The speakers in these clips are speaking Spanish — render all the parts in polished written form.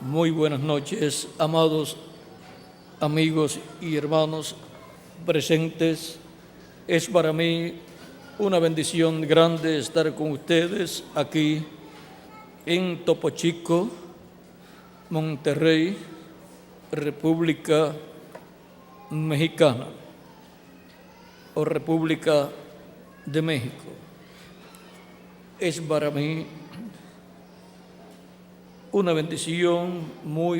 Muy buenas noches, amados amigos y hermanos presentes. Es para mí una bendición grande estar con ustedes aquí en Topo Chico, Monterrey, República Mexicana o República de México. Es para mí una bendición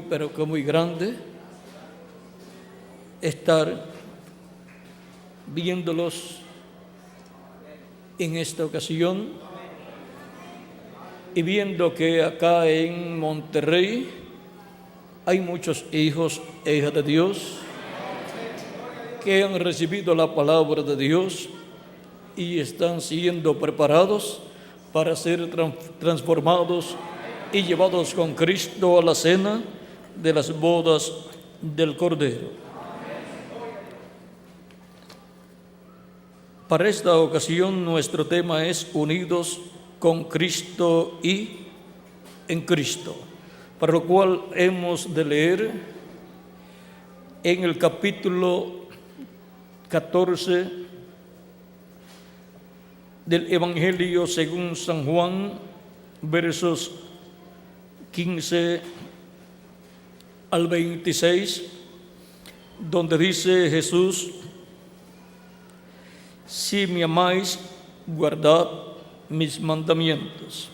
pero que muy grande estar viéndolos en esta ocasión y viendo que acá en Monterrey hay muchos hijos e hijas de Dios que han recibido la palabra de Dios y están siendo preparados para ser transformados y llevados con Cristo a la cena de las bodas del Cordero. Para esta ocasión nuestro tema es unidos con Cristo y en Cristo, para lo cual hemos de leer en el capítulo 14 del Evangelio según San Juan, versos 15 al 26, donde dice Jesús: si me amáis, guardad mis mandamientos,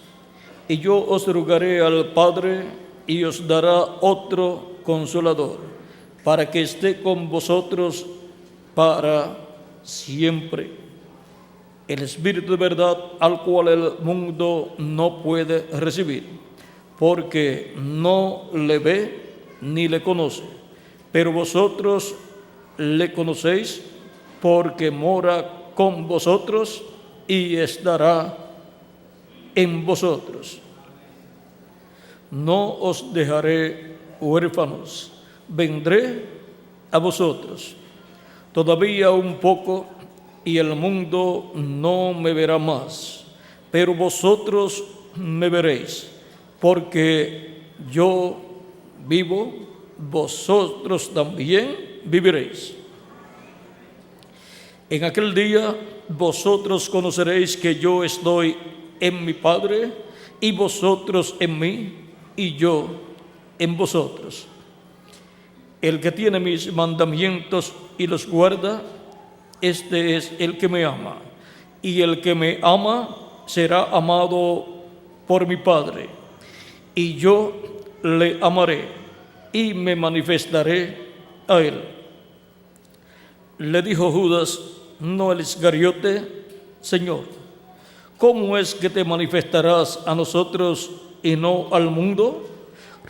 y yo os rogaré al Padre, y os dará otro Consolador, para que esté con vosotros para siempre. El Espíritu de verdad, al cual el mundo no puede recibir, porque no le ve ni le conoce, pero vosotros le conocéis, porque mora con vosotros y estará en vosotros. No os dejaré huérfanos, vendré a vosotros. Todavía un poco y el mundo no me verá más, pero vosotros me veréis, porque yo vivo, vosotros también viviréis. En aquel día vosotros conoceréis que yo estoy en mi Padre, y vosotros en mí, y yo en vosotros. El que tiene mis mandamientos y los guarda, este es el que me ama, y el que me ama será amado por mi Padre, y yo le amaré y me manifestaré a él. Le dijo Judas, no el Iscariote: Señor, ¿cómo es que te manifestarás a nosotros y no al mundo?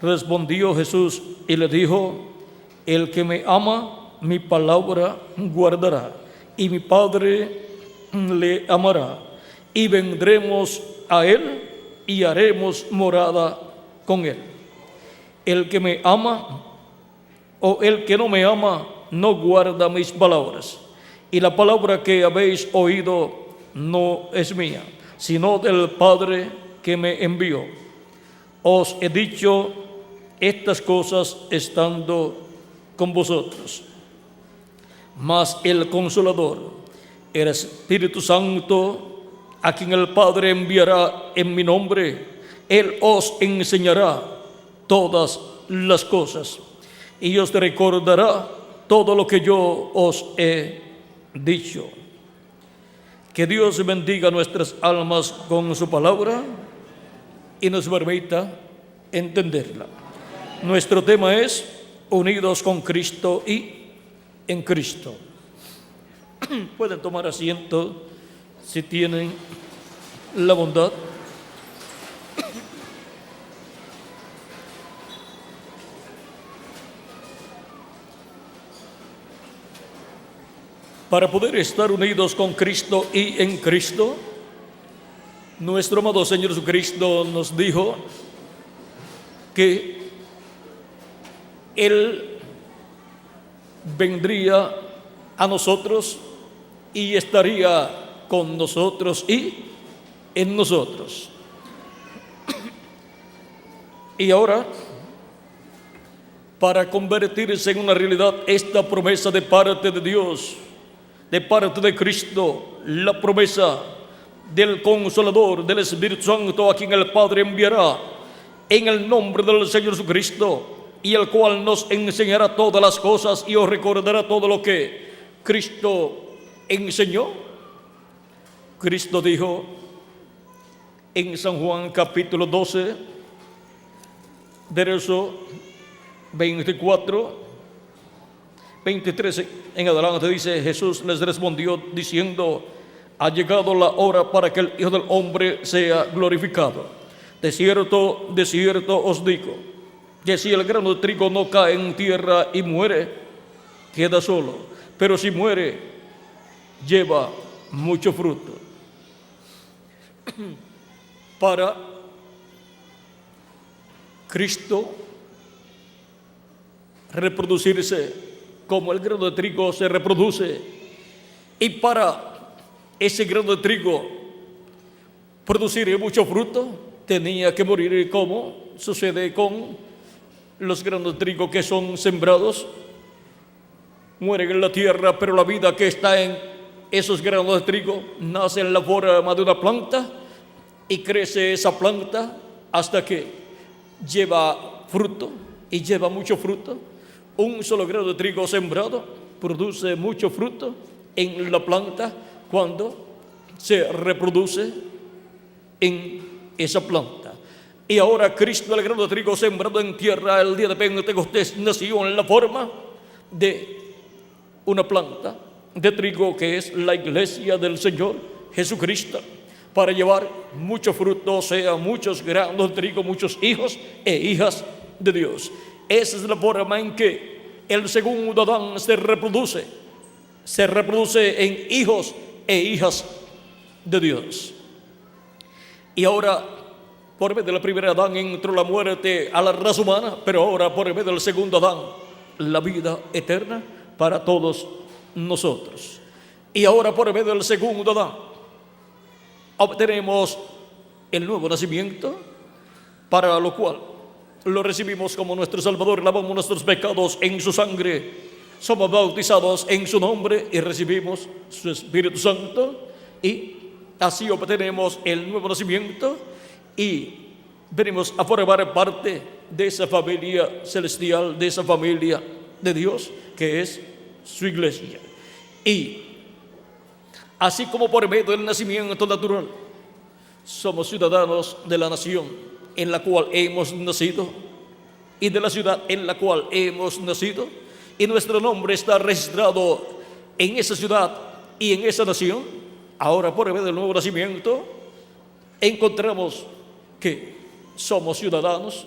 Respondió Jesús y le dijo: el que me ama, mi palabra guardará, y mi Padre le amará, y vendremos a él y haremos morada con él. El que me ama o el que no me ama no guarda mis palabras, y la palabra que habéis oído no es mía, sino del Padre que me envió. Os he dicho estas cosas estando con vosotros. Mas el Consolador, el Espíritu Santo, a quien el Padre enviará en mi nombre, Él os enseñará todas las cosas, y os recordará todo lo que yo os he dicho. Que Dios bendiga nuestras almas con su palabra y nos permita entenderla. Nuestro tema es unidos con Cristo y en Cristo. Pueden tomar asiento si tienen la bondad. Para poder estar unidos con Cristo y en Cristo, nuestro amado Señor Jesucristo nos dijo que Él vendría a nosotros y estaría con nosotros y en nosotros. Y ahora para convertirse en una realidad esta promesa de parte de Dios, de parte de Cristo, la promesa del Consolador, del Espíritu Santo, a quien el Padre enviará en el nombre del Señor Jesucristo, y el cual nos enseñará todas las cosas y os recordará todo lo que Cristo enseñó. Cristo dijo en San Juan capítulo 12, verso 24, 23 en adelante, dice: Jesús les respondió diciendo: ha llegado la hora para que el Hijo del Hombre sea glorificado. De cierto os digo, que si el grano de trigo no cae en tierra y muere, queda solo, pero si muere, lleva mucho fruto. Para Cristo reproducirse como el grano de trigo se reproduce, y para ese grano de trigo producir mucho fruto, tenía que morir, como sucede con los granos de trigo que son sembrados. Mueren en la tierra, pero la vida que está en esos granos de trigo nace en la forma de una planta, y crece esa planta hasta que lleva fruto, y lleva mucho fruto. Un solo grano de trigo sembrado produce mucho fruto en la planta cuando se reproduce en esa planta. Y ahora Cristo, el grano de trigo sembrado en tierra el día de Pentecostés, nació en la forma de una planta de trigo, que es la iglesia del Señor Jesucristo, para llevar mucho fruto, o sea, muchos granos de trigo, muchos hijos e hijas de Dios. Esa es la forma en que el segundo Adán se reproduce en hijos e hijas de Dios. Y ahora, por medio del primer Adán entró la muerte a la raza humana, pero ahora por medio del segundo Adán, la vida eterna para todos nosotros. Y ahora por medio del segundo Adán obtenemos el nuevo nacimiento, para lo cual lo recibimos como nuestro Salvador, lavamos nuestros pecados en su sangre, somos bautizados en su nombre y recibimos su Espíritu Santo, y así obtenemos el nuevo nacimiento y venimos a formar parte de esa familia celestial, de esa familia de Dios que es su iglesia. Y así como por medio del nacimiento natural somos ciudadanos de la nación en la cual hemos nacido y de la ciudad en la cual hemos nacido, y nuestro nombre está registrado en esa ciudad y en esa nación, ahora por medio del nuevo nacimiento encontramos que somos ciudadanos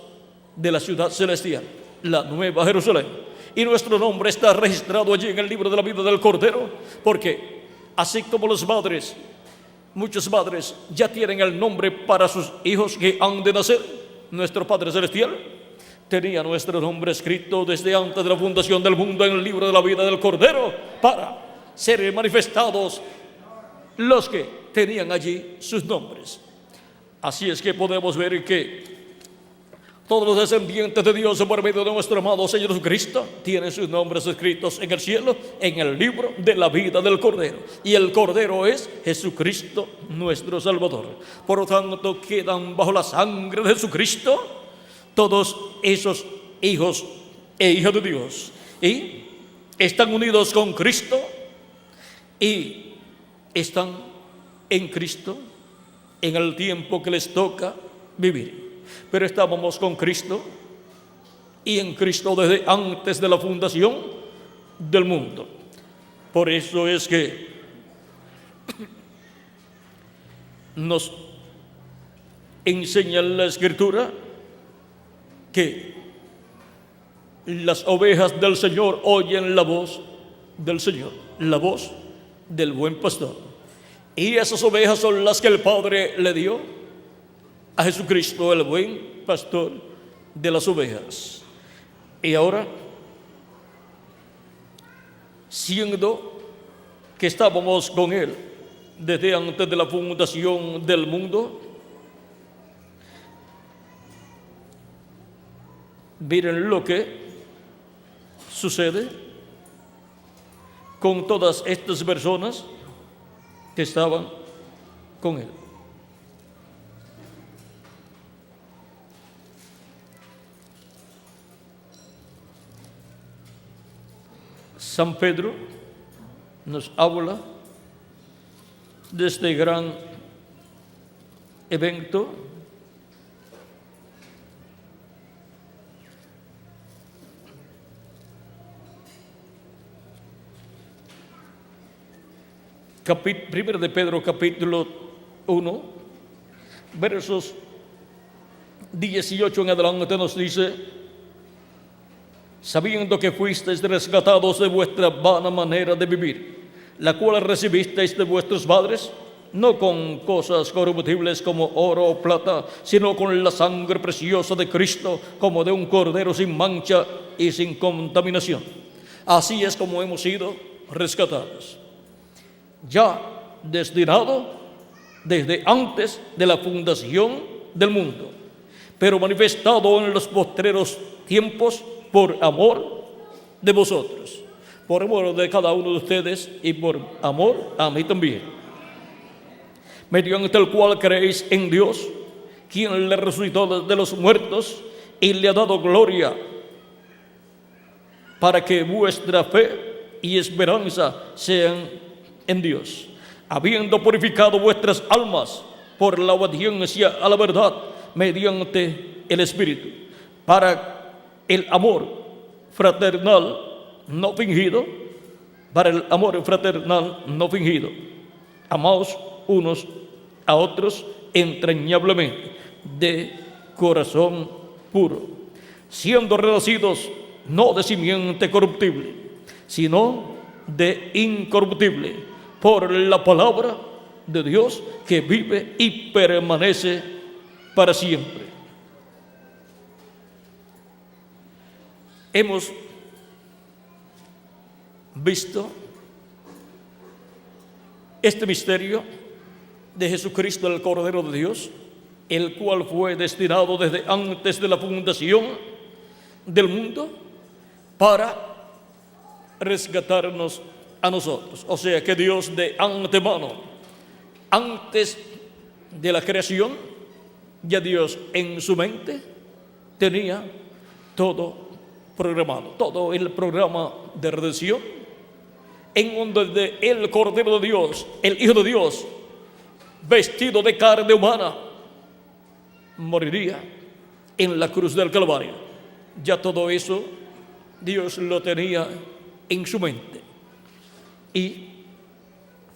de la ciudad celestial, la Nueva Jerusalén, y nuestro nombre está registrado allí en el libro de la vida del Cordero, porque así como los padres, muchos padres ya tienen el nombre para sus hijos que han de nacer, nuestro Padre Celestial tenía nuestro nombre escrito desde antes de la fundación del mundo en el libro de la vida del Cordero, para ser manifestados los que tenían allí sus nombres. Así es que podemos ver que todos los descendientes de Dios por medio de nuestro amado Señor Jesucristo tienen sus nombres escritos en el cielo, en el libro de la vida del Cordero. Y el Cordero es Jesucristo, nuestro Salvador. Por lo tanto, quedan bajo la sangre de Jesucristo todos esos hijos e hijas de Dios. Y están unidos con Cristo y están en Cristo en el tiempo que les toca vivir. Pero estábamos con Cristo y en Cristo desde antes de la fundación del mundo. Por eso es que nos enseña la Escritura que las ovejas del Señor oyen la voz del Señor, la voz del buen pastor. Y esas ovejas son las que el Padre le dio a Jesucristo, el buen pastor de las ovejas. Y ahora, siendo que estábamos con Él desde antes de la fundación del mundo, miren lo que sucede con todas estas personas que estaban con él. San Pedro nos habla de este gran evento Primero de Pedro, capítulo 1, versos 18 en adelante, nos dice: sabiendo que fuisteis rescatados de vuestra vana manera de vivir, la cual recibisteis de vuestros padres, no con cosas corruptibles como oro o plata, sino con la sangre preciosa de Cristo, como de un cordero sin mancha y sin contaminación. Así es como hemos sido rescatados, ya destinado desde antes de la fundación del mundo, pero manifestado en los postreros tiempos por amor de vosotros, por amor de cada uno de ustedes y por amor a mí también, mediante el cual creéis en Dios, quien le resucitó de los muertos y le ha dado gloria, para que vuestra fe y esperanza sean en Dios, habiendo purificado vuestras almas por la obediencia a la verdad mediante el Espíritu, para el amor fraternal no fingido, amaos unos a otros entrañablemente, de corazón puro, siendo renacidos no de simiente corruptible, sino de incorruptible, por la palabra de Dios que vive y permanece para siempre. Hemos visto este misterio de Jesucristo, el Cordero de Dios, el cual fue destinado desde antes de la fundación del mundo para rescatarnos a nosotros. O sea que Dios de antemano, antes de la creación, ya Dios en su mente tenía todo programado, todo el programa de redención, en donde el Cordero de Dios, el Hijo de Dios, vestido de carne humana, moriría en la cruz del Calvario. Ya todo eso Dios lo tenía en su mente. Y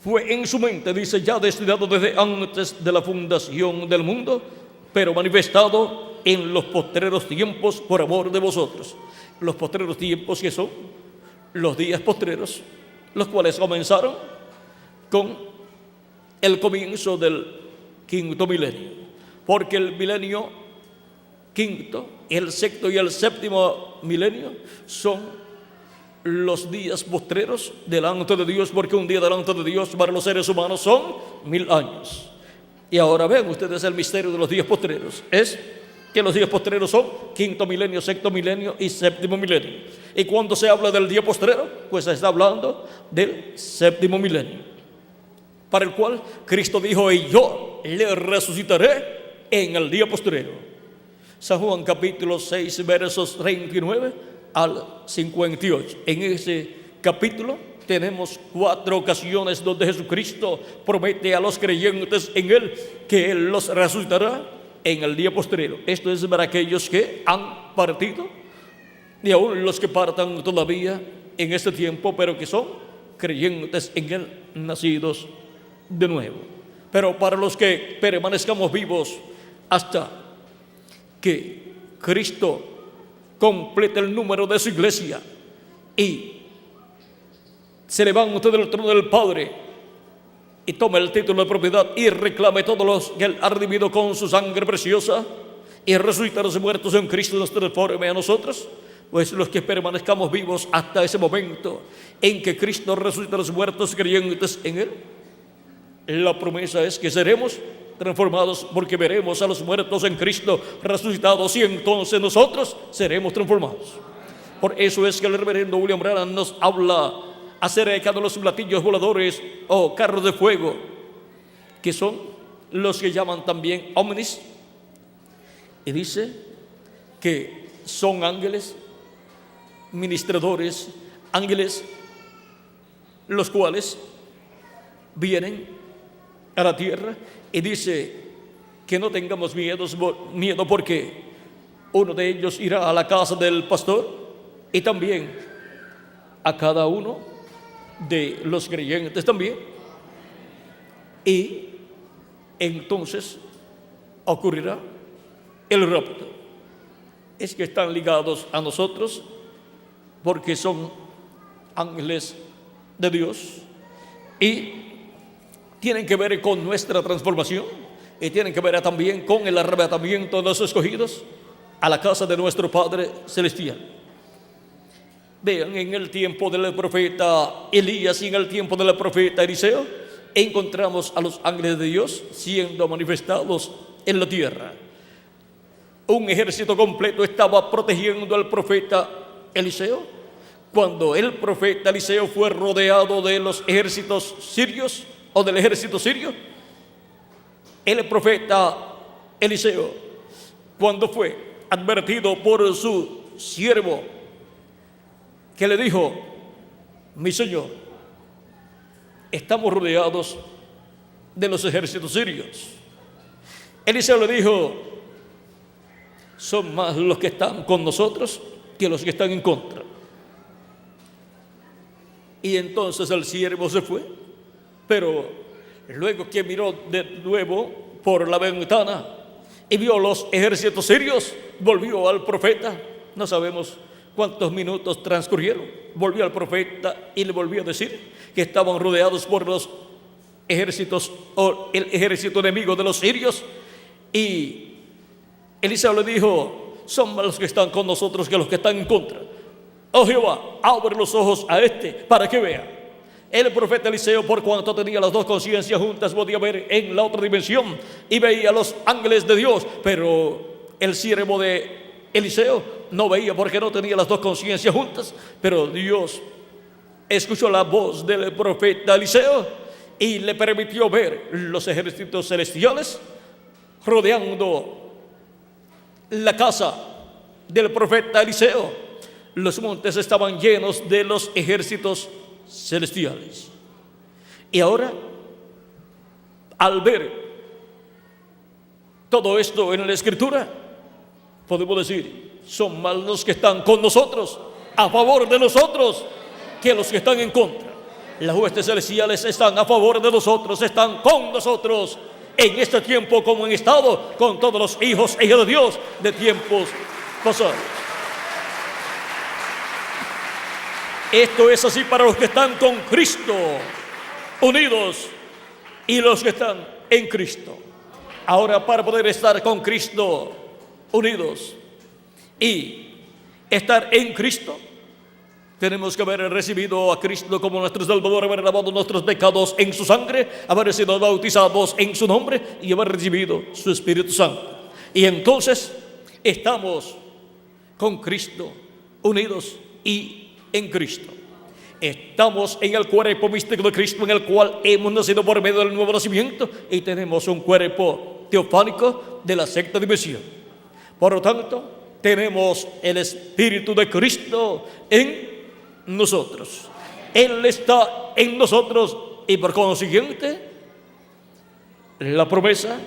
fue en su mente, dice, ya destinado desde antes de la fundación del mundo, pero manifestado en los postreros tiempos por amor de vosotros. Los postreros tiempos, que son los días postreros, los cuales comenzaron con el comienzo del quinto milenio, porque el milenio quinto, el sexto y el séptimo milenio son los días postreros delante de Dios, porque un día delante de Dios para los seres humanos son 1000 años. Y ahora ven ustedes el misterio de los días postreros, es que los días postreros son quinto milenio, sexto milenio y séptimo milenio. Y cuando se habla del día postrero, pues se está hablando del séptimo milenio, para el cual Cristo dijo: y yo le resucitaré en el día postrero. San Juan capítulo 6 versos 39 al 58. En ese capítulo tenemos 4 ocasiones donde Jesucristo promete a los creyentes en Él que Él los resucitará en el día postrero. Esto es para aquellos que han partido y aún los que partan todavía en este tiempo, pero que son creyentes en Él, nacidos de nuevo. Pero para los que permanezcamos vivos hasta que Cristo complete el número de su iglesia y se levante del trono del Padre y tome el título de propiedad y reclame todos los que Él ha redimido con su sangre preciosa y resucite a los muertos en Cristo, nos transforme a nosotros, pues los que permanezcamos vivos hasta ese momento en que Cristo resucita a los muertos creyentes en Él, la promesa es que seremos transformados, porque veremos a los muertos en Cristo resucitados y entonces nosotros seremos transformados. Por eso es que el reverendo William Branham nos habla acerca de los platillos voladores o carros de fuego, que son los que llaman también ovnis, y dice que son ángeles ministradores, ángeles los cuales vienen a la tierra, y dice que no tengamos miedo porque uno de ellos irá a la casa del pastor y también a cada uno de los creyentes también, y entonces ocurrirá el rapto. Es que están ligados a nosotros porque son ángeles de Dios y tienen que ver con nuestra transformación y tienen que ver también con el arrebatamiento de los escogidos a la casa de nuestro Padre Celestial. Vean, en el tiempo del profeta Elías y en el tiempo del profeta Eliseo encontramos a los ángeles de Dios siendo manifestados en la tierra. Un ejército completo estaba protegiendo al profeta Eliseo cuando el profeta Eliseo fue rodeado de los ejércitos sirios o del ejército sirio. El profeta Eliseo, cuando fue advertido por su siervo, que le dijo: mi señor, estamos rodeados de los ejércitos sirios. Eliseo le dijo: son más los que están con nosotros que los que están en contra. Y entonces el siervo se fue, pero luego que miró de nuevo por la ventana y vio los ejércitos sirios, volvió al profeta. No sabemos cuántos minutos transcurrieron. Volvió al profeta y le volvió a decir que estaban rodeados por los ejércitos o el ejército enemigo de los sirios. Y Eliseo le dijo: son más los que están con nosotros que los que están en contra. Oh Jehová, abre los ojos a este para que vea. El profeta Eliseo, por cuanto tenía las dos conciencias juntas, podía ver en la otra dimensión y veía a los ángeles de Dios, pero el siervo de Eliseo no veía porque no tenía las dos conciencias juntas. Pero Dios escuchó la voz del profeta Eliseo y le permitió ver los ejércitos celestiales rodeando la casa del profeta Eliseo. Los montes estaban llenos de los ejércitos celestiales. Y ahora, al ver todo esto en la Escritura, podemos decir: son más los que están con nosotros, a favor de nosotros, que los que están en contra. Las huestes celestiales están a favor de nosotros, están con nosotros en este tiempo, como han estado con todos los hijos e hijas de Dios de tiempos pasados. Esto es así para los que están con Cristo, unidos, y los que están en Cristo. Ahora, para poder estar con Cristo, unidos y estar en Cristo, tenemos que haber recibido a Cristo como nuestro Salvador, haber lavado nuestros pecados en su sangre, haber sido bautizados en su nombre y haber recibido su Espíritu Santo. Y entonces estamos con Cristo, unidos y en Cristo. Estamos en el cuerpo místico de Cristo, en el cual hemos nacido por medio del nuevo nacimiento, y tenemos un cuerpo teofánico de la sexta dimensión. Por lo tanto, tenemos el Espíritu de Cristo en nosotros. Él está en nosotros, y por consiguiente, la promesa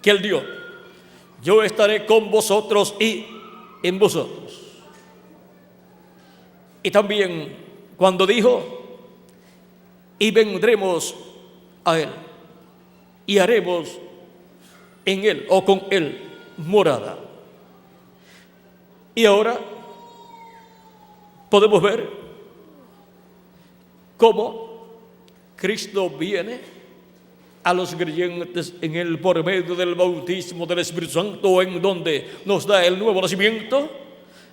que Él dio: yo estaré con vosotros y en vosotros. Y también cuando dijo: y vendremos a Él y haremos en Él o con Él morada. Y ahora podemos ver cómo Cristo viene a los creyentes en Él por medio del bautismo del Espíritu Santo, en donde nos da el nuevo nacimiento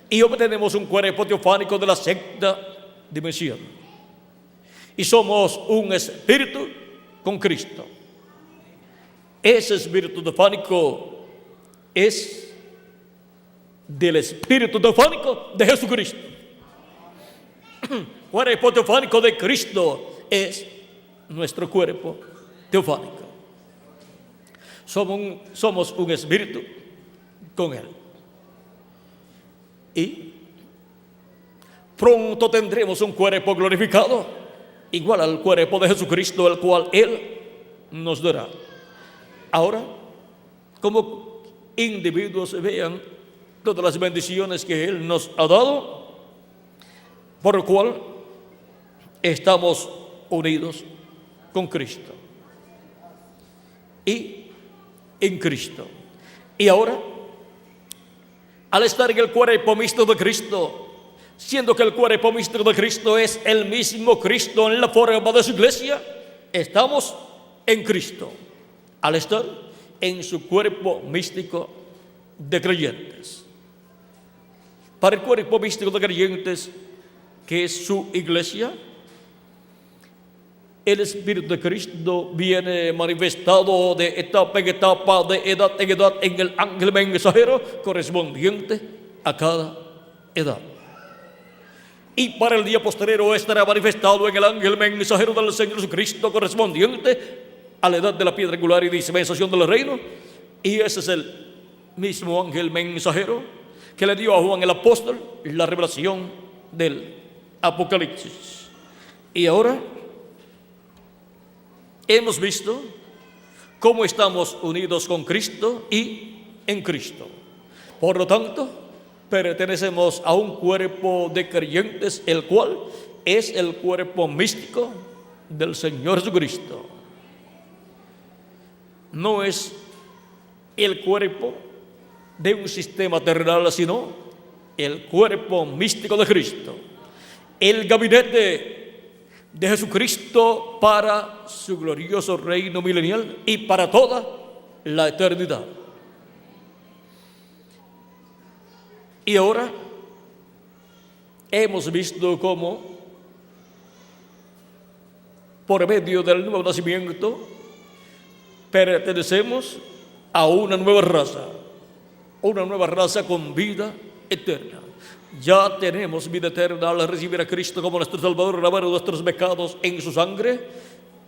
y obtenemos un cuerpo teofánico de la sexta dimensión. Y somos un espíritu con Cristo. Ese espíritu teofánico es del espíritu teofánico de Jesucristo. Cuerpo teofánico de Cristo es nuestro cuerpo teofánico. Somos un espíritu con Él. Y pronto tendremos un cuerpo glorificado, igual al cuerpo de Jesucristo, el cual Él nos dará. Ahora, como individuos, vean todas las bendiciones que Él nos ha dado, por lo cual estamos unidos con Cristo y en Cristo. Y ahora, al estar en el cuerpo místico de Cristo, siendo que el cuerpo místico de Cristo es el mismo Cristo en la forma de su iglesia, estamos en Cristo, al estar en su cuerpo místico de creyentes. Para el cuerpo místico de creyentes, que es su iglesia, el Espíritu de Cristo viene manifestado de etapa en etapa, de edad en edad, en el ángel mensajero correspondiente a cada edad. Y para el día posterior estará manifestado en el ángel mensajero del Señor Jesucristo correspondiente a la edad de la piedra angular y dispensación del reino. Y ese es el mismo ángel mensajero que le dio a Juan el apóstol la revelación del Apocalipsis. Y ahora hemos visto cómo estamos unidos con Cristo y en Cristo. Por lo tanto, pertenecemos a un cuerpo de creyentes, el cual es el cuerpo místico del Señor Jesucristo. No es el cuerpo de un sistema terrenal, sino el cuerpo místico de Cristo, el gabinete de Jesucristo para su glorioso reino milenial y para toda la eternidad. Y ahora hemos visto cómo por medio del nuevo nacimiento pertenecemos a una nueva raza con vida eterna. Ya tenemos vida eterna al recibir a Cristo como nuestro Salvador, lavar nuestros pecados en su sangre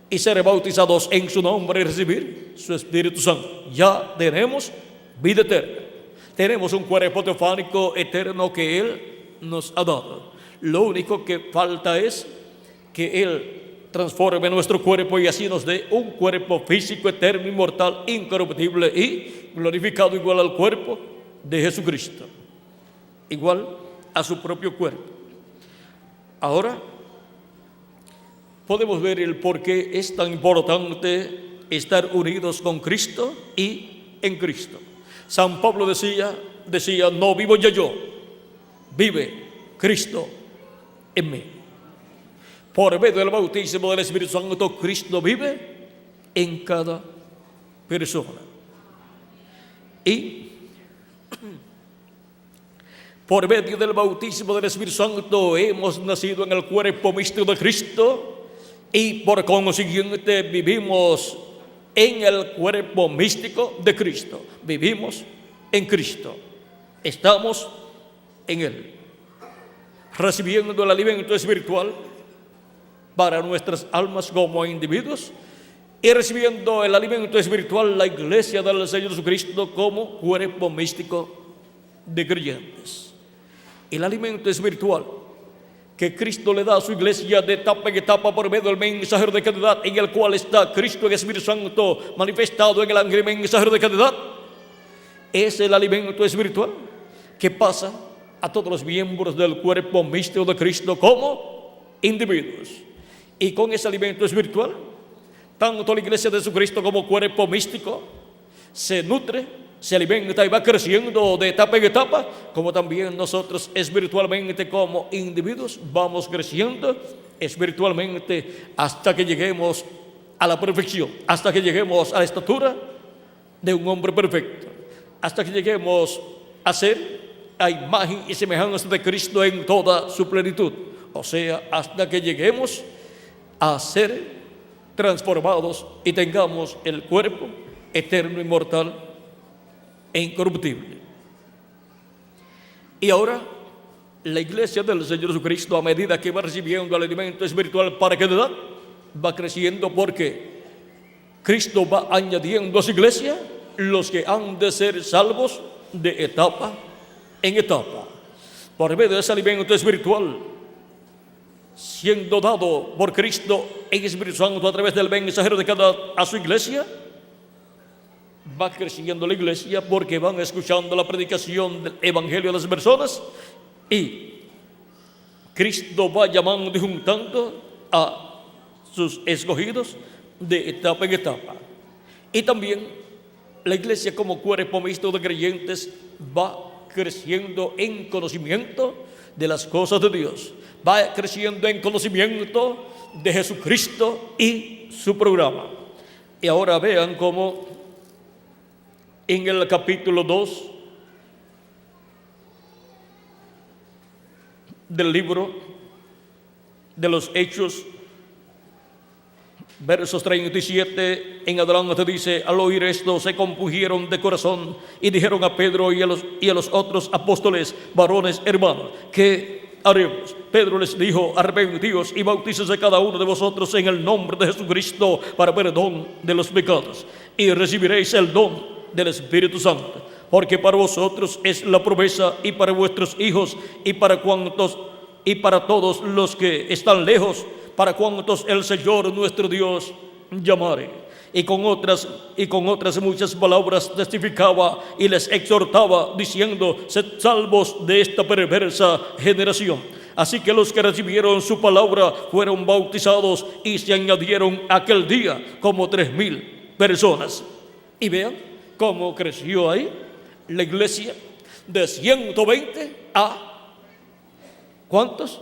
y ser bautizados en su nombre y recibir su Espíritu Santo. Ya tenemos vida eterna. Tenemos un cuerpo teofánico eterno que Él nos ha dado. Lo único que falta es que Él transforme nuestro cuerpo y así nos dé un cuerpo físico, eterno, inmortal, incorruptible y glorificado, igual al cuerpo de Jesucristo, igual a su propio cuerpo. Ahora podemos ver el por qué es tan importante estar unidos con Cristo y en Cristo. San Pablo decía, no vivo ya yo, vive Cristo en mí. Por medio del bautismo del Espíritu Santo, Cristo vive en cada persona. Y por medio del bautismo del Espíritu Santo hemos nacido en el cuerpo místico de Cristo y por consiguiente vivimos en el cuerpo místico de Cristo. Vivimos en Cristo. Estamos en Él, recibiendo el alimento espiritual para nuestras almas como individuos y recibiendo el alimento espiritual la iglesia del Señor Jesucristo como cuerpo místico de creyentes. El alimento espiritual que Cristo le da a su iglesia de etapa en etapa por medio del mensajero de cada edad, en el cual está Cristo en el Espíritu Santo manifestado en el ángel mensajero de cada edad, es el alimento espiritual que pasa a todos los miembros del cuerpo místico de Cristo como individuos. Y con ese alimento espiritual, tanto la iglesia de Jesucristo como cuerpo místico se nutre, se alimenta y va creciendo de etapa en etapa, como también nosotros espiritualmente como individuos vamos creciendo espiritualmente hasta que lleguemos a la perfección, hasta que lleguemos a la estatura de un hombre perfecto, hasta que lleguemos a ser a imagen y semejanza de Cristo en toda su plenitud, o sea, hasta que lleguemos a ser transformados y tengamos el cuerpo eterno, inmortal e incorruptible. Y ahora, la iglesia del Señor Jesucristo, a medida que va recibiendo el alimento espiritual, ¿para qué edad? Va creciendo, porque Cristo va añadiendo a su iglesia los que han de ser salvos de etapa en etapa, por medio de ese alimento espiritual, siendo dado por Cristo en Espíritu Santo a través del mensajero de cada a su iglesia. Va creciendo la iglesia porque van escuchando la predicación del evangelio a las personas, y Cristo va llamando y juntando a sus escogidos de etapa en etapa. Y también la iglesia, como cuerpo mixto de creyentes, va creciendo en conocimiento de las cosas de Dios, va creciendo en conocimiento de Jesucristo y su programa. Y ahora vean cómo en el capítulo 2 del libro de los Hechos, versos 37 en adelante, dice: al oír esto se compungieron de corazón y dijeron a Pedro y a los otros apóstoles: varones hermanos, ¿qué haremos? Pedro les dijo: arrepentíos y bautícese cada uno de vosotros en el nombre de Jesucristo para perdón de los pecados, y recibiréis el don del Espíritu Santo, porque para vosotros es la promesa, y para vuestros hijos, y para todos los que están lejos, para cuantos el Señor nuestro Dios llamare. Y con otras muchas palabras testificaba y les exhortaba, diciendo: sed salvos de esta perversa generación. Así que los que recibieron su palabra fueron bautizados, y se añadieron aquel día como 3,000 personas. Y vean cómo creció ahí la iglesia, de 120 a ¿cuántos?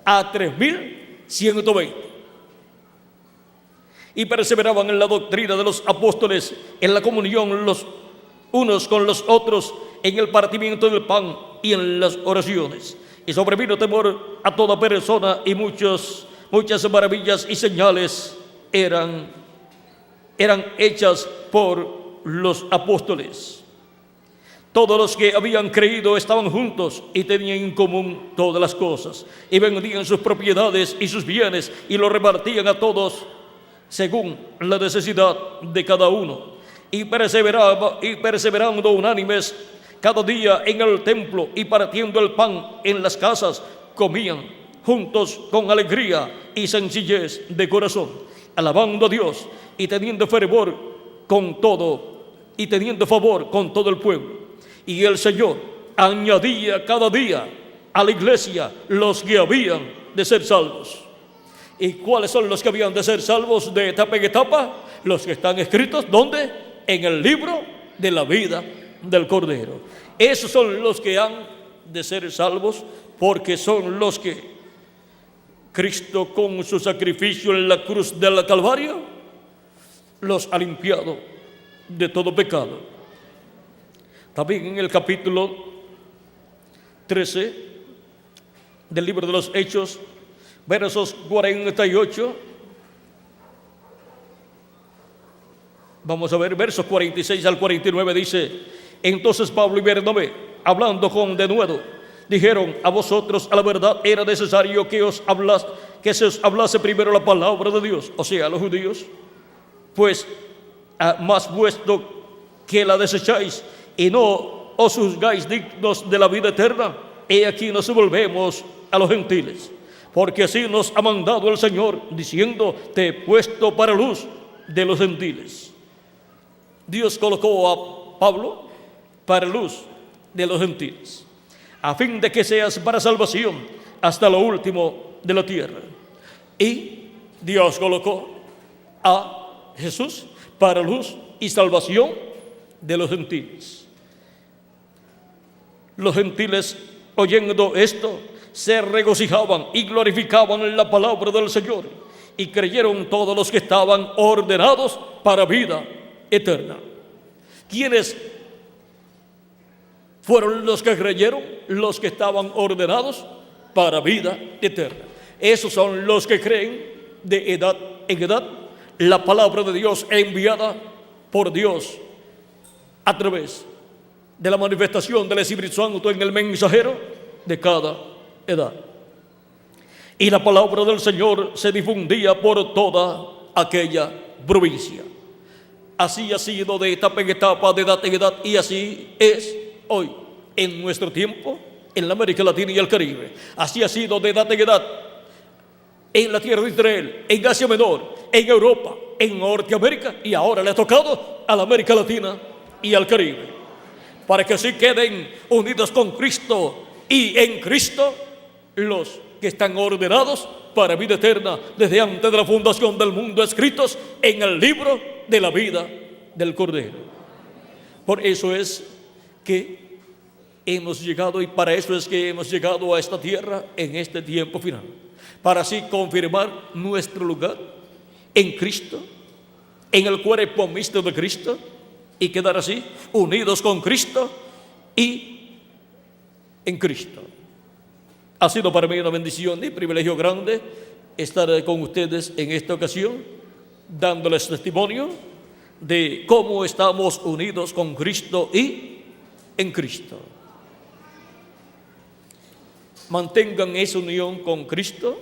A 3,120. Y perseveraban en la doctrina de los apóstoles, en la comunión los unos con los otros, en el partimiento del pan y en las oraciones. Y sobrevino temor a toda persona, y muchas maravillas y señales eran hechas por los apóstoles. Todos los que habían creído estaban juntos y tenían en común todas las cosas, y vendían sus propiedades y sus bienes y los repartían a todos según la necesidad de cada uno. Y perseverando unánimes cada día en el templo, y partiendo el pan en las casas, comían juntos con alegría y sencillez de corazón, alabando a Dios y teniendo favor con todo el pueblo. Y el Señor añadía cada día a la iglesia los que habían de ser salvos. ¿Y cuáles son los que habían de ser salvos de etapa en etapa? Los que están escritos, ¿dónde? En el libro de la vida del Cordero. Esos son los que han de ser salvos, porque son los que Cristo, con su sacrificio en la cruz del Calvario, los ha limpiado de todo pecado. También en el capítulo 13 del libro de los Hechos, versos 48, vamos a ver, versos 46 al 49, dice: entonces Pablo y Bernabé, hablando con denuedo, dijeron: a vosotros a la verdad era necesario que se os hablase primero la palabra de Dios, o sea, a los judíos, pues más puesto que la desecháis y no os juzgáis dignos de la vida eterna, he aquí nos volvemos a los gentiles, porque así nos ha mandado el Señor, diciendo: te he puesto para luz de los gentiles. Dios colocó a Pablo para luz de los gentiles, a fin de que seas para salvación hasta lo último de la tierra. Y Dios colocó a Jesús para luz y salvación de los gentiles. Los gentiles, oyendo esto, se regocijaban y glorificaban la palabra del Señor, y creyeron todos los que estaban ordenados para vida eterna. ¿Quiénes fueron los que creyeron? Los que estaban ordenados para vida eterna. Esos son los que creen de edad en edad la palabra de Dios enviada por Dios a través de la manifestación del Espíritu Santo en el mensajero de cada edad. Y la palabra del Señor se difundía por toda aquella provincia. Así ha sido de etapa en etapa, de edad en edad, y así es hoy, en nuestro tiempo, en la América Latina y el Caribe. Así ha sido de edad en edad, en la tierra de Israel, en Asia Menor, en Europa, en Norteamérica, y ahora le ha tocado a la América Latina y al Caribe. Para que así queden unidos con Cristo y en Cristo los que están ordenados para vida eterna desde antes de la fundación del mundo, escritos en el libro de la vida del Cordero. Por eso es que hemos llegado, y para eso es que hemos llegado a esta tierra en este tiempo final, para así confirmar nuestro lugar en Cristo, en el cuerpo místico de Cristo, y quedar así unidos con Cristo y en Cristo. Ha sido para mí una bendición y privilegio grande estar con ustedes en esta ocasión, dándoles testimonio de cómo estamos unidos con Cristo y en Cristo. Mantengan esa unión con Cristo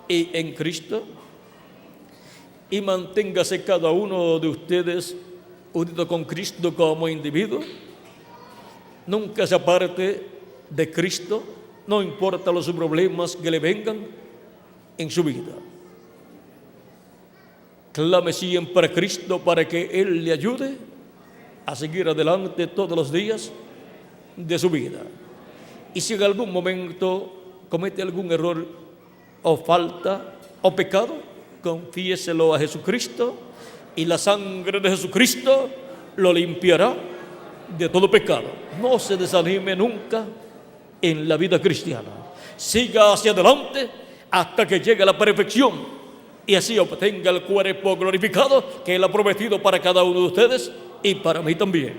y en Cristo, y manténgase cada uno de ustedes unido con Cristo como individuo. Nunca se aparte de Cristo, no importa los problemas que le vengan en su vida. Clame siempre a Cristo para que Él le ayude a seguir adelante todos los días de su vida. Y si en algún momento comete algún error o falta o pecado, confiéselo a Jesucristo, y la sangre de Jesucristo lo limpiará de todo pecado. No se desanime nunca en la vida cristiana. Siga hacia adelante hasta que llegue a la perfección y así obtenga el cuerpo glorificado que Él ha prometido para cada uno de ustedes y para mí también.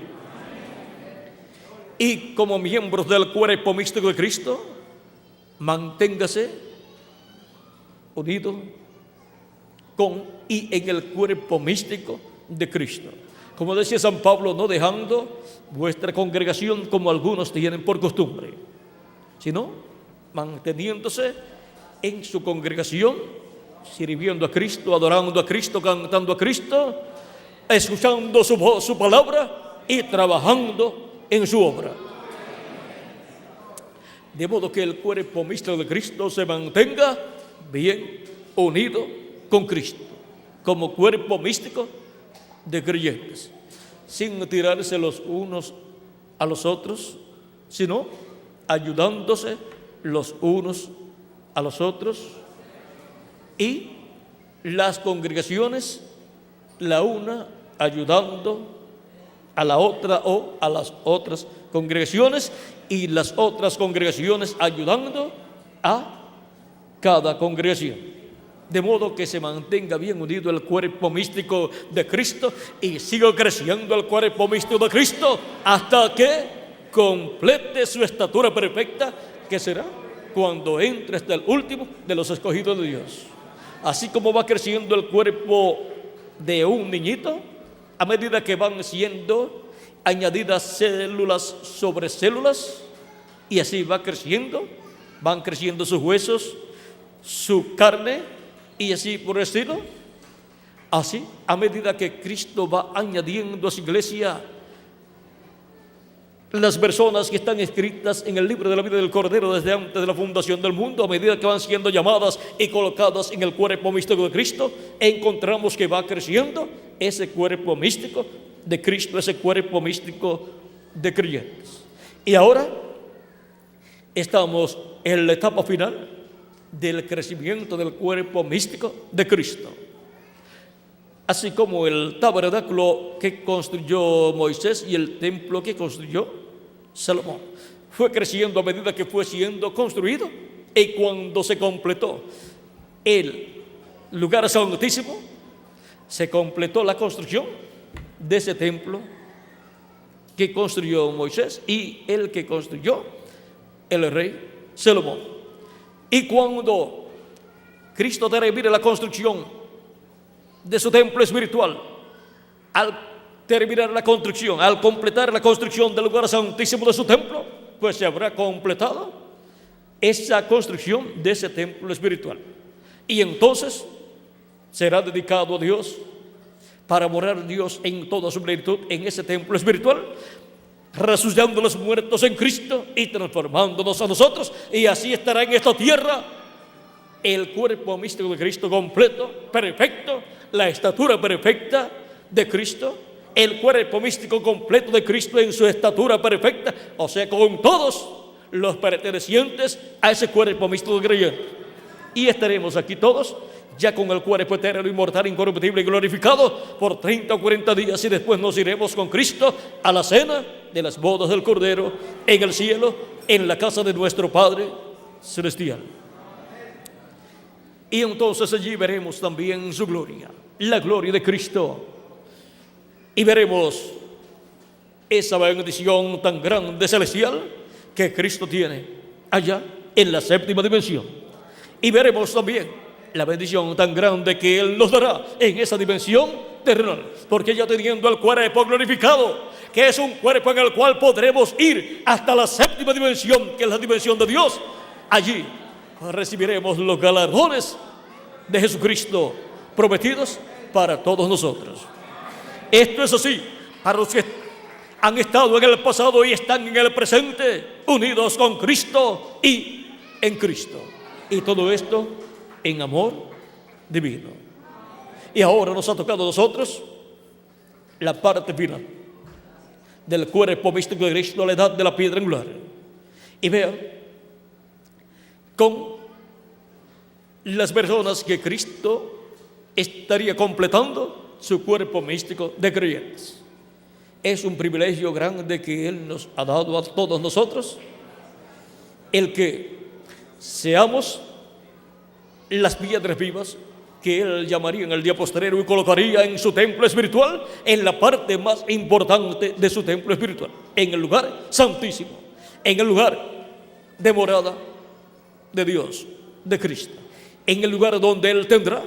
Y como miembros del cuerpo místico de Cristo, manténgase unido con y en el cuerpo místico de Cristo. Como decía San Pablo, no dejando vuestra congregación como algunos tienen por costumbre, sino manteniéndose en su congregación, sirviendo a Cristo, adorando a Cristo, cantando a Cristo, escuchando su voz, su palabra y trabajando en su obra. De modo que el cuerpo místico de Cristo se mantenga bien unido con Cristo, como cuerpo místico de creyentes, sin tirarse los unos a los otros, sino ayudándose los unos a los otros, y las congregaciones, la una ayudando a la otra o a las otras congregaciones, y las otras congregaciones ayudando a cada congregación. De modo que se mantenga bien unido el cuerpo místico de Cristo y siga creciendo el cuerpo místico de Cristo hasta que complete su estatura perfecta, que será cuando entre hasta el último de los escogidos de Dios. Así como va creciendo el cuerpo de un niñito, a medida que van siendo añadidas células sobre células, y así va creciendo, van creciendo sus huesos, su carne, y así por el estilo. Así, a medida que Cristo va añadiendo a su iglesia las personas que están escritas en el libro de la vida del Cordero desde antes de la fundación del mundo, a medida que van siendo llamadas y colocadas en el cuerpo místico de Cristo, encontramos que va creciendo ese cuerpo místico de Cristo, ese cuerpo místico de creyentes. Y ahora estamos en la etapa final del crecimiento del cuerpo místico de Cristo. Así como el tabernáculo que construyó Moisés y el templo que construyó Salomón fue creciendo a medida que fue siendo construido, y cuando se completó el lugar santísimo, se completó la construcción de ese templo que construyó Moisés y el que construyó el rey Salomón. Y cuando Cristo termine la construcción de su templo espiritual, al terminar la construcción, al completar la construcción del lugar santísimo de su templo, pues se habrá completado esa construcción de ese templo espiritual. Y entonces será dedicado a Dios para morar Dios en toda su plenitud en ese templo espiritual, resucitando a los muertos en Cristo y transformándonos a nosotros. Y así estará en esta tierra el cuerpo místico de Cristo completo, perfecto, la estatura perfecta de Cristo, el cuerpo místico completo de Cristo en su estatura perfecta, o sea, con todos los pertenecientes a ese cuerpo místico de creyente. Y estaremos aquí todos ya con el cuerpo eterno, inmortal, incorruptible y glorificado por 30 o 40 días, y después nos iremos con Cristo a la cena de las bodas del Cordero en el cielo, en la casa de nuestro Padre celestial. Y entonces allí veremos también su gloria, la gloria de Cristo, y veremos esa bendición tan grande celestial que Cristo tiene allá en la séptima dimensión. Y veremos también la bendición tan grande que Él nos dará en esa dimensión terrenal, porque ya teniendo el cuerpo glorificado, que es un cuerpo en el cual podremos ir hasta la séptima dimensión, que es la dimensión de Dios, allí recibiremos los galardones de Jesucristo prometidos para todos nosotros. Esto es así para los que han estado en el pasado y están en el presente, unidos con Cristo y en Cristo. Y todo esto en amor divino. Y ahora nos ha tocado a nosotros la parte final del cuerpo místico de Cristo, la edad de la piedra angular. Y vean con las personas que Cristo estaría completando su cuerpo místico de creyentes. Es un privilegio grande que Él nos ha dado a todos nosotros, el que seamos las piedras vivas que Él llamaría en el día postrero y colocaría en su templo espiritual, en la parte más importante de su templo espiritual, en el lugar santísimo, en el lugar de morada de Dios, de Cristo, en el lugar donde Él tendrá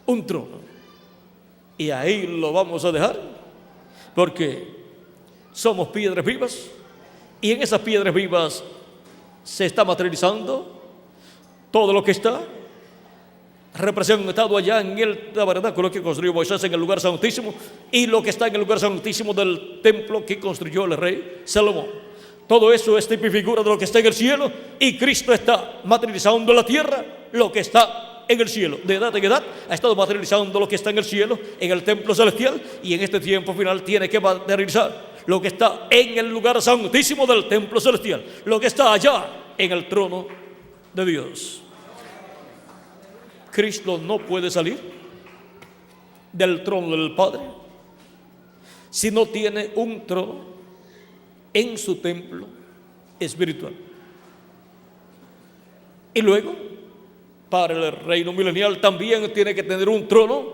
un trono. Y ahí lo vamos a dejar, porque somos piedras vivas, y en esas piedras vivas se está materializando todo lo que está representado allá en el tabernáculo que construyó Moisés en el lugar santísimo, y lo que está en el lugar santísimo del templo que construyó el rey Salomón. Todo eso es tipo y figura de lo que está en el cielo, y Cristo está materializando en la tierra lo que está en el cielo. De edad en edad ha estado materializando lo que está en el cielo, en el templo celestial, y en este tiempo final tiene que materializar lo que está en el lugar santísimo del templo celestial, lo que está allá en el trono de Dios. Cristo no puede salir del trono del Padre si no tiene un trono en su templo espiritual. Y luego, para el reino milenial también tiene que tener un trono,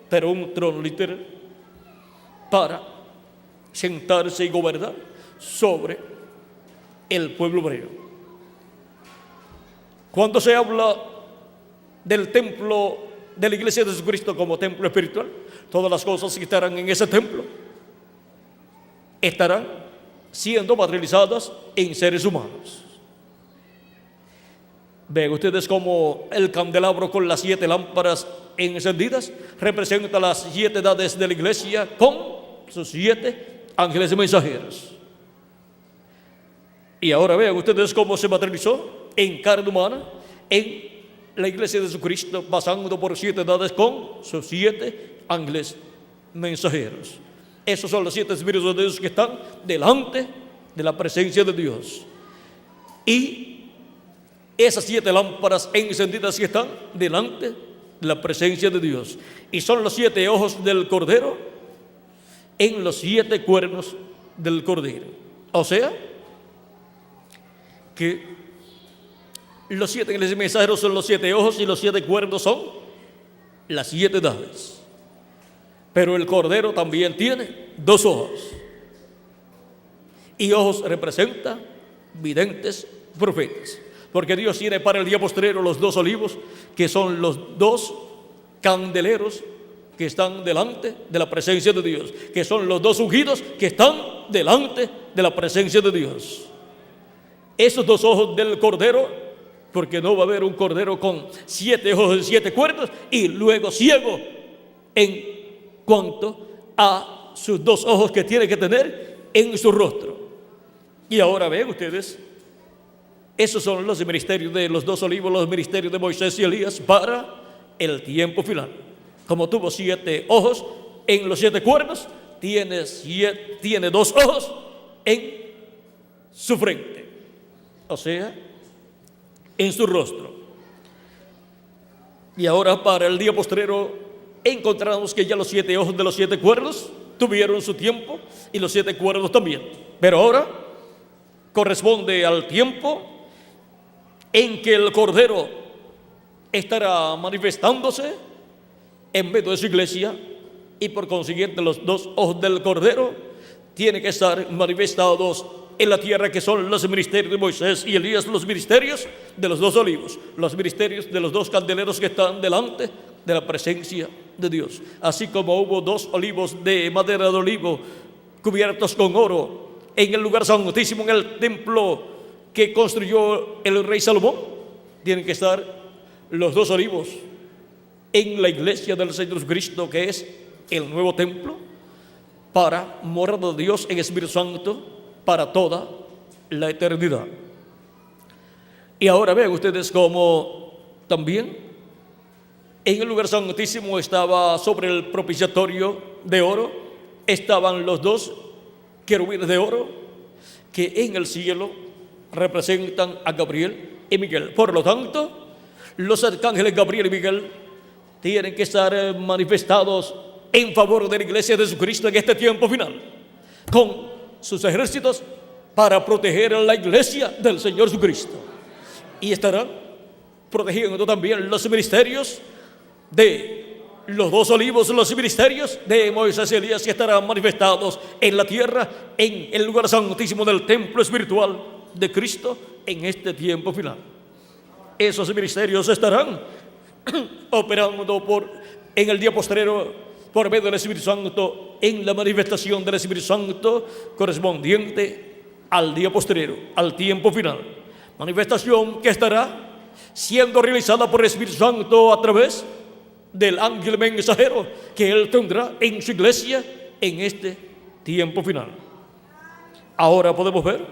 pero un trono literal, para sentarse y gobernar sobre el pueblo hebreo. Cuando se habla del templo de la iglesia de Jesucristo como templo espiritual, todas las cosas que estarán en ese templo estarán siendo materializadas en seres humanos. Ven ustedes como el candelabro con las 7 lámparas encendidas representa las 7 edades de la iglesia con sus 7 ángeles mensajeros. Y ahora vean ustedes cómo se materializó en carne humana en la iglesia de Jesucristo, pasando por 7 edades con sus 7 ángeles mensajeros. Esos son los 7 espíritus de Dios que están delante de la presencia de Dios. Y esas 7 lámparas encendidas que están delante de la presencia de Dios. Y son los 7 ojos del Cordero en los 7 cuernos del Cordero. O sea, que los 7 ángeles mensajeros son los 7 ojos y los 7 cuernos son las 7 edades. Pero el Cordero también tiene 2 ojos. Y ojos representa videntes, profetas. Porque Dios tiene para el día postrero los 2 olivos, que son los 2 candeleros que están delante de la presencia de Dios, que son los dos ungidos que están delante de la presencia de Dios. Esos dos ojos del Cordero, porque no va a haber un Cordero con 7 ojos y 7 cuernos y luego ciego en cuanto a sus 2 ojos que tiene que tener en su rostro. Y ahora ven ustedes, esos son los ministerios de los 2 olivos, los ministerios de Moisés y Elías para el tiempo final. Como tuvo 7 ojos en los 7 cuernos, tiene 2 ojos en su frente, o sea, en su rostro. Y ahora para el día postrero encontramos que ya los 7 ojos de los 7 cuernos tuvieron su tiempo y los 7 cuernos también. Pero ahora corresponde al tiempo en que el Cordero estará manifestándose en medio de su iglesia, y por consiguiente los 2 ojos del Cordero tienen que estar manifestados en la tierra, que son los ministerios de Moisés y Elías, los ministerios de los 2 olivos, los ministerios de los 2 candeleros que están delante de la presencia de Dios. Así como hubo 2 olivos de madera de olivo cubiertos con oro en el lugar santísimo, en el templo que construyó el rey Salomón, tienen que estar los 2 olivos en la iglesia del Señor Jesucristo, que es el nuevo templo, para morada de Dios en Espíritu Santo para toda la eternidad. Y ahora vean ustedes cómo también en el lugar santísimo estaba sobre el propiciatorio de oro, estaban los 2 querubines de oro que en el cielo representan a Gabriel y Miguel. Por lo tanto, los arcángeles Gabriel y Miguel tienen que estar manifestados en favor de la iglesia de Jesucristo en este tiempo final, con sus ejércitos para proteger a la iglesia del Señor Jesucristo. Y estarán protegiendo también los ministerios de los 2 olivos, los ministerios de Moisés y Elías, que estarán manifestados en la tierra, en el lugar santísimo del templo espiritual de Cristo en este tiempo final. Esos ministerios estarán operando en el día postrero por medio del Espíritu Santo, en la manifestación del Espíritu Santo correspondiente al día postrero, al tiempo final. Manifestación que estará siendo realizada por el Espíritu Santo a través del ángel mensajero que Él tendrá en su iglesia en este tiempo final. Ahora podemos ver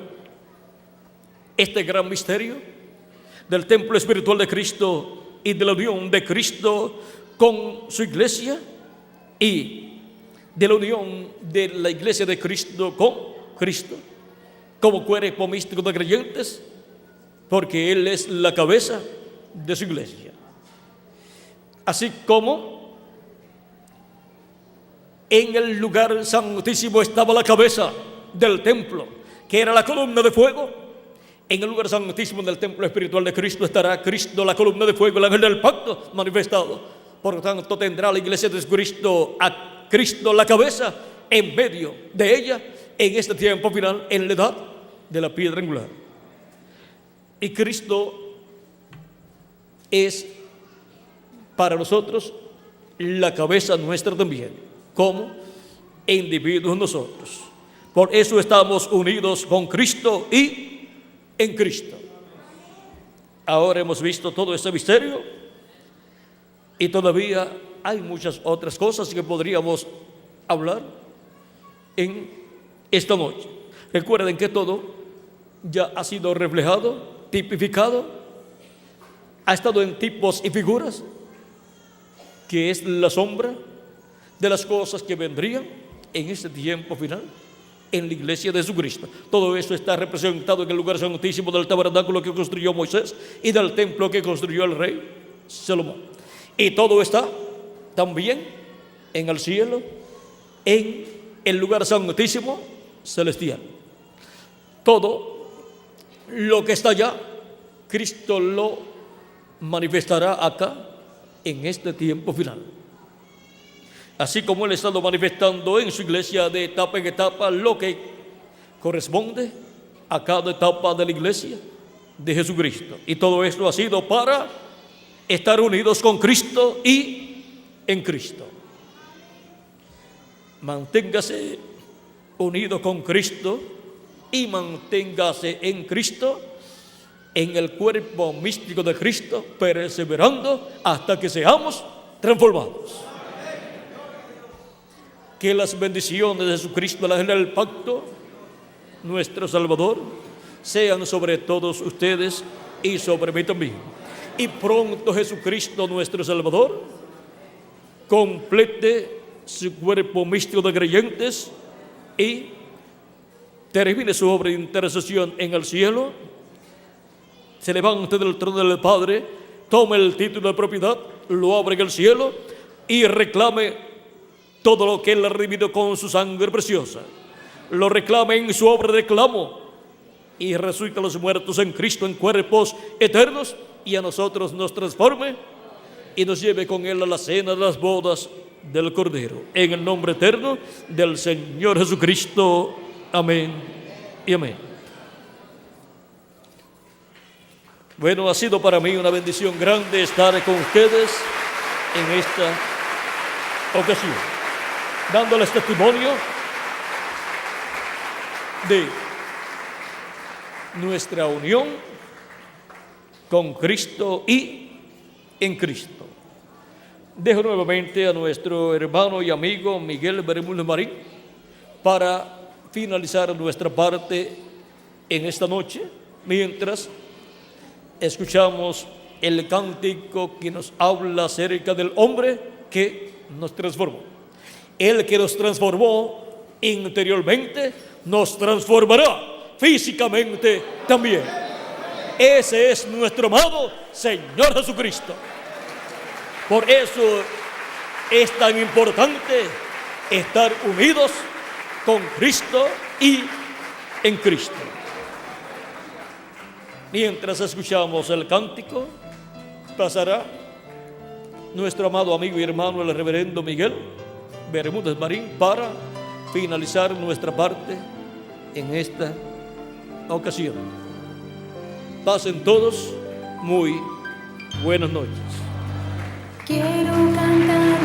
este gran misterio del templo espiritual de Cristo y de la unión de Cristo con su iglesia, y de la unión de la iglesia de Cristo con Cristo como cuerpo místico de creyentes, porque Él es la cabeza de su iglesia. Así como en el lugar santísimo estaba la cabeza del templo, que era la columna de fuego, en el lugar santísimo del templo espiritual de Cristo estará Cristo, la columna de fuego, el ángel del pacto manifestado. Por lo tanto, tendrá la iglesia de Cristo a Cristo la cabeza en medio de ella en este tiempo final, en la edad de la piedra angular. Y Cristo es para nosotros la cabeza nuestra también, como individuos nosotros. Por eso estamos unidos con Cristo y en Cristo. Ahora hemos visto todo este misterio y todavía hay muchas otras cosas que podríamos hablar en esta noche. Recuerden que todo ya ha sido reflejado, tipificado, ha estado en tipos y figuras, que es la sombra de las cosas que vendrían en este tiempo final en la iglesia de Jesucristo. Todo eso está representado en el lugar santísimo del tabernáculo que construyó Moisés y del templo que construyó el rey Salomón. Y todo está también en el cielo, en el lugar santísimo celestial. Todo lo que está allá, Cristo lo manifestará acá en este tiempo final. Así como Él ha estado manifestando en su iglesia de etapa en etapa lo que corresponde a cada etapa de la iglesia de Jesucristo. Y todo esto ha sido para estar unidos con Cristo y en Cristo. manténgase unido con Cristo y manténgase en Cristo, en el cuerpo místico de Cristo, perseverando hasta que seamos transformados. Que las bendiciones de Jesucristo, la del pacto, nuestro Salvador, sean sobre todos ustedes y sobre mí también. Y pronto Jesucristo, nuestro Salvador, complete su cuerpo místico de creyentes y termine su obra de intercesión en el cielo, se levante del trono del Padre, tome el título de propiedad, lo abra en el cielo y reclame todo lo que Él ha redimido con su sangre preciosa. Lo reclame en su obra de reclamo y resucite a los muertos en Cristo en cuerpos eternos, y a nosotros nos transforme y nos lleve con Él a la cena de las bodas del Cordero. En el nombre eterno del Señor Jesucristo. Amén y amén. Bueno, ha sido para mí una bendición grande estar con ustedes en esta ocasión, dándoles testimonio de nuestra unión con Cristo y en Cristo. Dejo nuevamente a nuestro hermano y amigo Miguel Bermúdez Marín para finalizar nuestra parte en esta noche, mientras escuchamos el cántico que nos habla acerca del hombre que nos transformó. El que nos transformó interiormente nos transformará físicamente también. Ese es nuestro amado Señor Jesucristo. Por eso es tan importante estar unidos con Cristo y en Cristo. Mientras escuchamos el cántico, pasará nuestro amado amigo y hermano el reverendo Miguel Bermúdez Marín para finalizar nuestra parte en esta ocasión. Pasen todos muy buenas noches. Quiero cantar